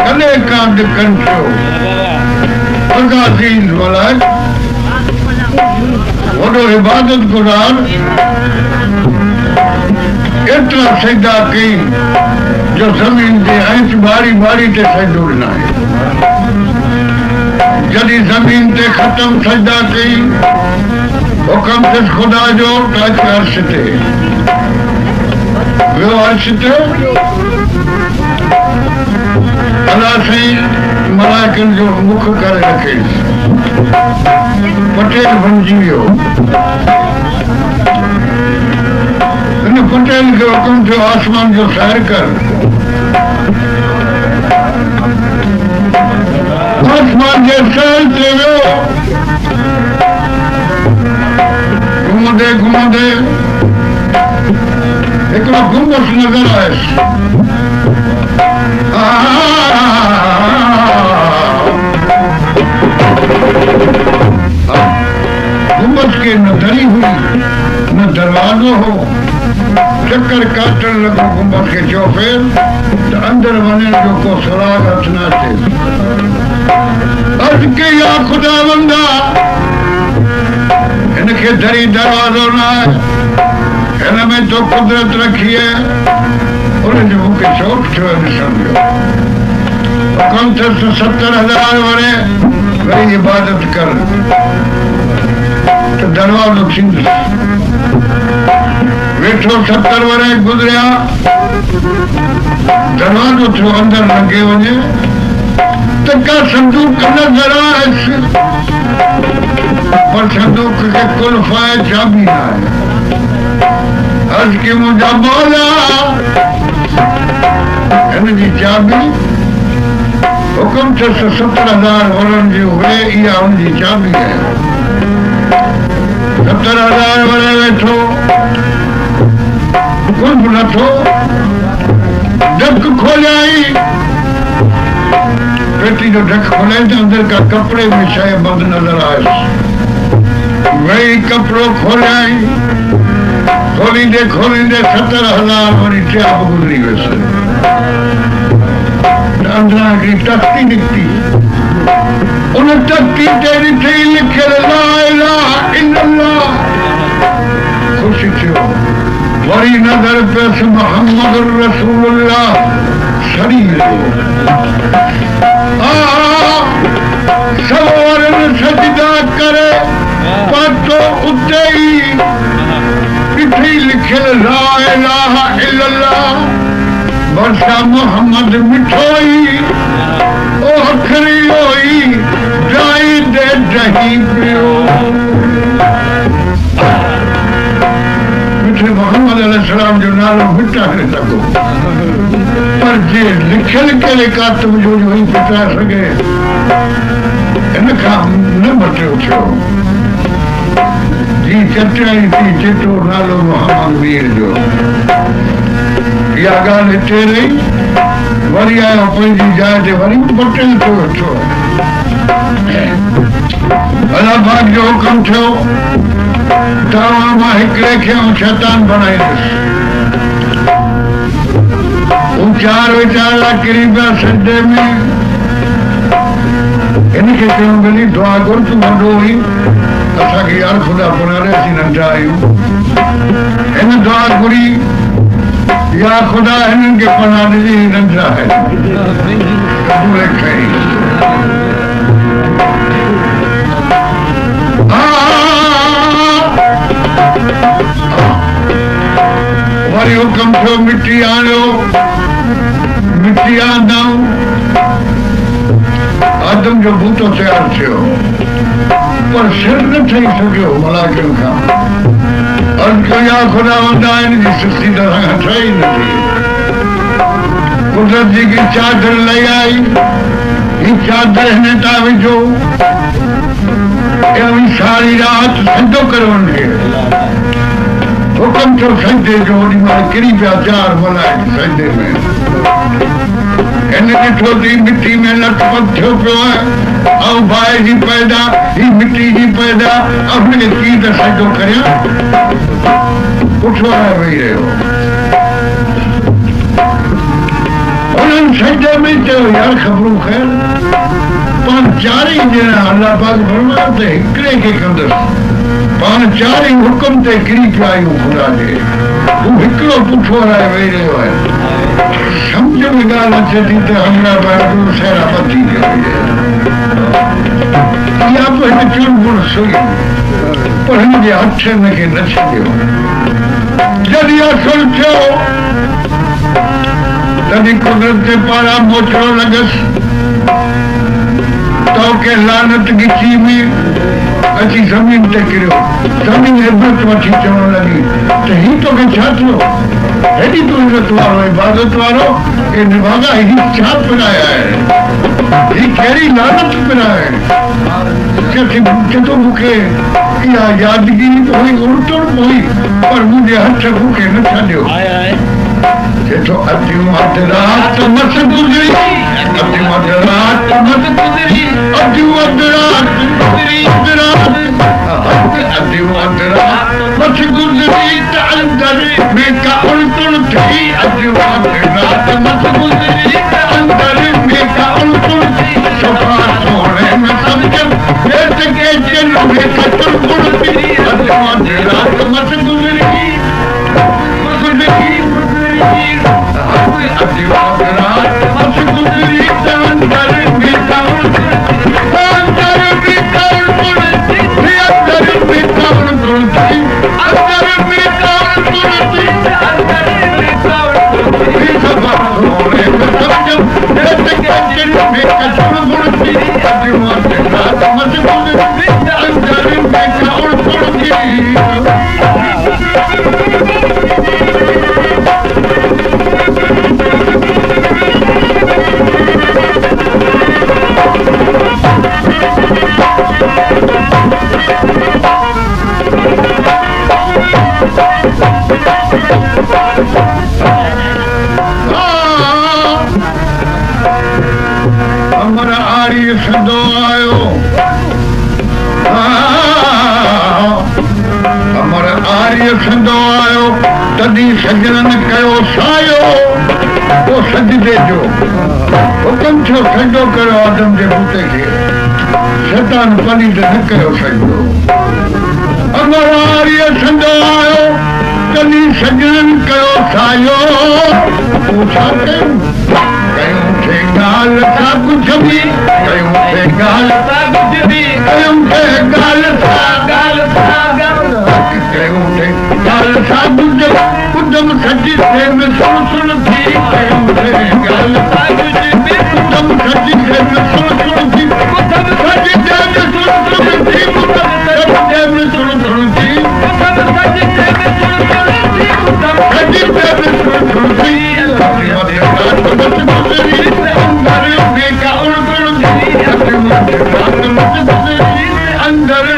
कले कांड कंठो अगाजीन वलाद वडो इबादत गुजार इतना सजदा कई जो जमीन के इंच बारी बारी ते सजदो ना है जदी जमीन ते खत्म सजदा कई हुक्म से खुदा जो ताज अर्श ते वो अर्श ते अल्लाह से मलाइकन जो मुख कर रखे पटेल बन जियो पटेल के हुक्म से आसमान जो सैर कर आसमान के सैर से वो घुमंदे हिकिड़ो गुंबद नज़र आयुसि गुंबद के न दरी हुई न दरवाजो हो चक्कर काटण लॻो गुंबद खे चौफेर त अंदर वञण जो को सुराग हथ न अचे अर्ज़ कई आ ख़ुदावंदा इनके दरी दरवाजो न आहे हिन में तो कुदरत रखी है उनजो मूंखे शौक़ थियो ॾिसण जो हुकुम अथसि 70,000 वरे वरी इबादत कर तो दरवाजो थींदुसि वेठो 70 वरे गुज़रिया दरवाजो थियो अंदर लॻे वञे त का संदूक नज़र आयुसि पर संदूक के कुल्फ है चाबी ना है अर्ज़ की मुंहिंजा मौला हिन जी चाबी हुकुम अथसि 70,000 वरनि जी हुए इहा हुनजी चाबी है 70,000 वरे वेठो कुल्फ नथो ढक खोलियाई पेटी जो ढक खोलियाई तो अंदर का कपड़े में शइ बंद नजर आयुसि वही कपड़ो खोलियाई खोलींदे 70,000 वरी चाब गुज़री वियसि अंदरां हिकिड़ी तख्ती निकिती उन तख्ती ते ॾिठी लिखियल ला इलाहा इल्लल्लाह ख़ुशि थियो वरी नज़र पियसि मोहम्मद रसूलुल्लाह सड़ी सवरन सजदा करे पातो उते ही ॾिठी लिखियल ला इलाहा इल्लल्लाह बरसा मोहम्मद मिठो ही ओ अखरी होई जाई दे दही पियो मिठे मोहम्मद अलैहिस्सलाम जो नालो मिटा करे सघो पर जे लिखियल कहिड़े कातब जो ही पिटा सघे इन खां न मटियो थियो जी चटाई थी चिटो नालो मोहम्मद मीर जो इहा ॻाल्हि हिते रही वरी आयो पंहिंजी जाइ ते वरी पटेल थियो वेठो अलाह पाक जो हुकुम थियो तव्हां मां हिकिड़े खे शैतान बणाईंदुसि हू 4 वीचारा किरी पिया सजदे में इनखे चयूं भली दुआ घुर तूं वॾो हुई असांखे यार ख़ुदा पुनारे असीं नंढा आहियूं हिन दुआ घुरी या खुदा हिननि खे पनाह ॾिनी नंढा आहिनि कबूल कई वरी हुकुम थियो मिटी आणियो मिटी आंदऊं आदम जो बूटो तयारु थियो पर सिर न ठही सघियो मलाइकनि खां अर्ज़ कयो या ख़ुदावंदा हिनजी सुस्ती तरह खां ठही नथी कुदरत जी की चादर लई आई ही चादर हिन तां विझो सारी रात सजदो करे वञे हुकुम थियो सजदे जो ओॾी महिल किरी पिया 4 मलाइक सजदे में हिन ॾिठो थी मिट्टी में लथपथ थियो पियो आहे ऐं बाहि जी पैदा ही मिट्टी जी पैदा अब की त सजदो करियां पुठियो आहे वेही रहियो उन्हनि सजदे में चयो यार ख़बरूं ख़ैर पाण चारई ॼणा अल्लाह पाक फरमायो त हिकिड़े खे कंदुसि पाण चारई हुकुम ते किरी पिया आहियूं ख़ुदा जे हू हिकिड़ो पुठो हलाए वेही रहियो आहे सम्झ में ॻाल्हि अचे थी त हमरा ॿाहिरि सैरा बची इहा बि हिकु चुड़बुड़ सुई पर हिन जे हथ हिनखे न छॾियो जॾहिं असुर थियो तॾहिं कुदरत जे पारां मोचड़ो लॻसि तोखे लानत ॻिची में अची ज़मीन ते किरियो ज़मीन इज़त वठी चवण लॻी त ही तोखे छा थियो हेॾी तूं इज़त वारो इबादत वारो हे निभागा ही छा पिराया आहे ही कहिड़ी लानत पिराए चतो मूंखे इहा यादगिरी हुई उल्टो हुई पर मुंहिंजे हथ मूंखे न छॾियो चेतो अधु अधु रात मस गुज़री अधु अधु रात मस गुज़री अधु अधु रात गुज़री अधु अधु रात मस गुज़री त अंदर में का उल्टुल थी अधु अधु रात मस गुज़री त अंदर में का उल्टुल थी सफा सोने में समझम पेट के जन में कतल गुड़ थी अधु अधु रात मस गुज़री सजदो कयो आदम जे बूटे खे शैतान पलीद न कयो सजदो अमर आर्य संदो आयो कॾहिं सजननि कयो सायो पोइ छा कयूं कयूं थे ॻाल्हि सां कुझु बि कयूं थे ॻाल्हि सां कुझु बि कयूं थे ॻाल्हि सां कयूं थे ॻाल्हि सां कुझु कुदम सची थे में सुण सुण थी कयूं थे ॻाल्हि सां कुझु सची थे में सुण सुण थी सची थे में सुण सुण थी सची थे में सुण सुण थी सची थे में सुण सुण थी सची थे में सुण सुण थी अंदर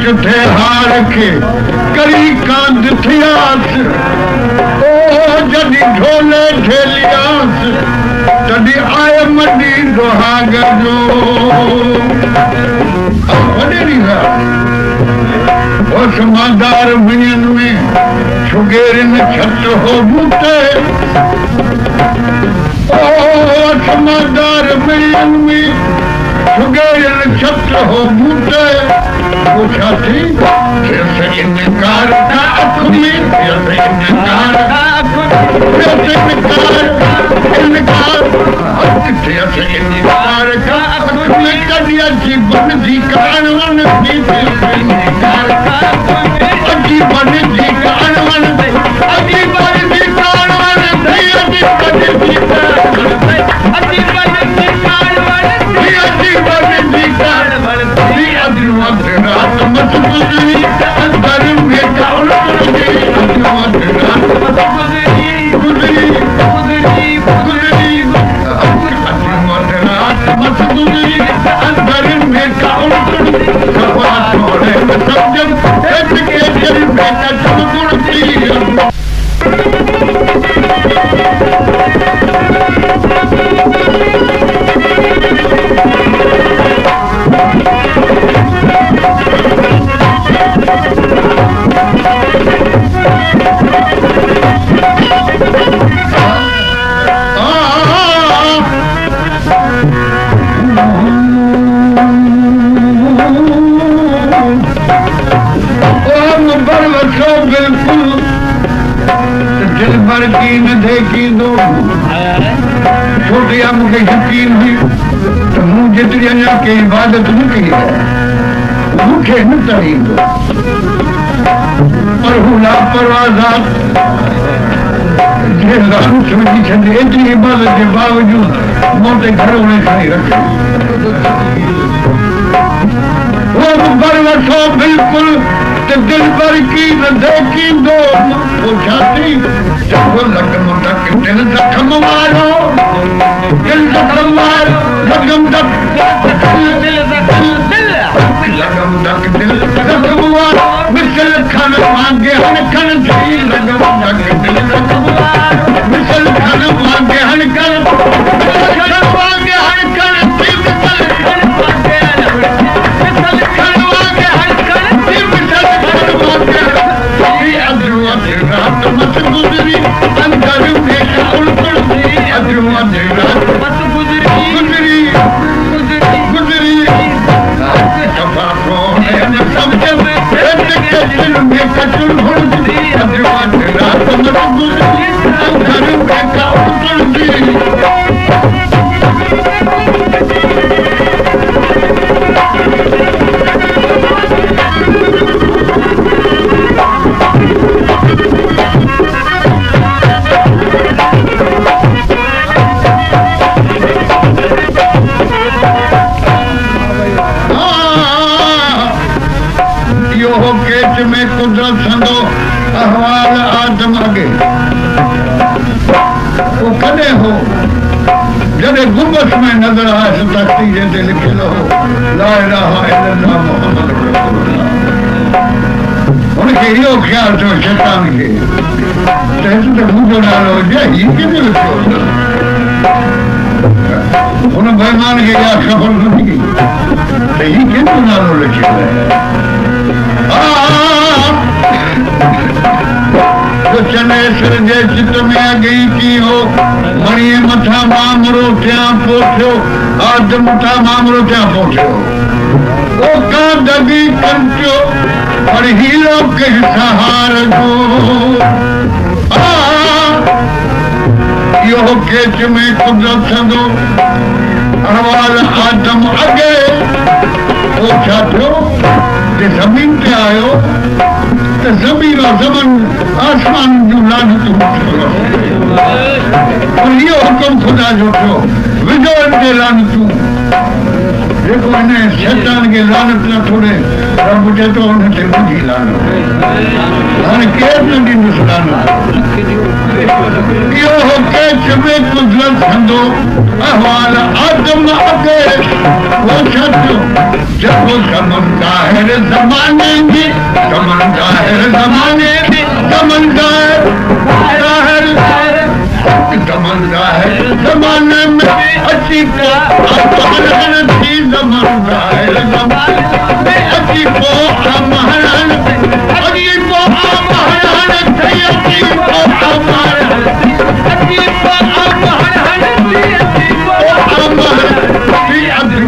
चुठे हार के करी कांद थियास ओ जॾी ढोले ठेलियास तॾी आए मडी दुहाग जो वॾेरी ओ समादार मिणियन में छुगेरिन छत हो बूटे ओ समादार मिणियन में छुगे छत्र हो बूटे पूछा थी फिर से इनकार का अख में फिर से इनकार का अख फिर से इनकार फिर से इनकार का अख में कदिया जीवन जी कानवन भी फिर से इनकार का जीवन जी कानवन जीवन जी कानवन जीवन जी रात मत गुजरी अंदर में कौन गुजरी गुजरी रात मत गुजरी अंदर में कौन सब जब के दिल में कचम गुड़ती छोटिया मुझे यकीन हुई तो मुँह जितनी अञा के इबादत न कई है मुखे न तरींदो पर हू लापरवाह जे ॻाल्हि समझी छॾे एतिरी इबादत जे बावजूद मूं ते घर उणे खणी रखे वो बर वठो बिल्कुल ते दिल भर की न देखींदो पुछाती जब लगम तक दिल जख्म वारो दिल जख्म वारो लगम तक दिल लगम तक दिल जख्म वारो मिसल खन मांगे हन खन थी लगम तक दिल जख्म वारो मिसल खन मांगे हन खन मांगे हन खन थी मिसल खन मांगे मिसल खन मांगे हन खन थी मिसल खन मांगे रात मत गुजरी अंदर में कौन गुजरी रात मत गुजरी गुजरी गुजरी गुजरी कफा को न समझ में दिल में कचुल गुजरी रात मत गुजरी अंदर में कौन गुजरी में कुदरत संदो अहवाल आदम अगे वो कदे हो जॾहिं गुंबद में नज़र आए तख्ती जंहिंते लिखियल हो ला इलाहा इल्लल्लाह मुहम्मद रसूलुल्लाह हुनखे इहो ख़्यालु थियो शैतान खे त हिते त मुंहिंजो नालो हुजे हीउ किथे लिखियो हुन बेईमान खे इहा ख़बर न थी त हीउ कंहिंजो नालो लिखियो जो चनेसर जे चित में अॻई की हो मणीअ मथां मामरो थियां पोठियो आदम मथां मामरो थियां पोठियो ओ का दगी कंचो पर हीरो के सहार जो इहो केच में कुदरत संदो अहवाल आदम अॻे ओ छा थियो जे ज़मीन ते आयो त ज़मीन ज़मन आसमान जूं लानतूं और इहो हुकुम ख़ुदा जो थियो विझो हिन ते लानतूं जेको हिन शैतान खे लानत न थोरे रब चए थो हुन ते मुंहिंजी लानत हाणे केरु न ॾींदुसि लानत इहो केच में कुदरत कंदो अहवाल आदम अॻे वो छा थियो जेको समंदाहिर ज़माने में समंदाहिर ज़माने में समंदाहिर समंदाहिर ज़माने में अची को अपहरण थी समंदाहिर ज़माने में अची को अपहरण अची को अपहरण थी अची को अपहरण अची को अपहरण थी अची को अपहरण थी अदर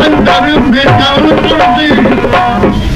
अंदर में जाऊं तुलसी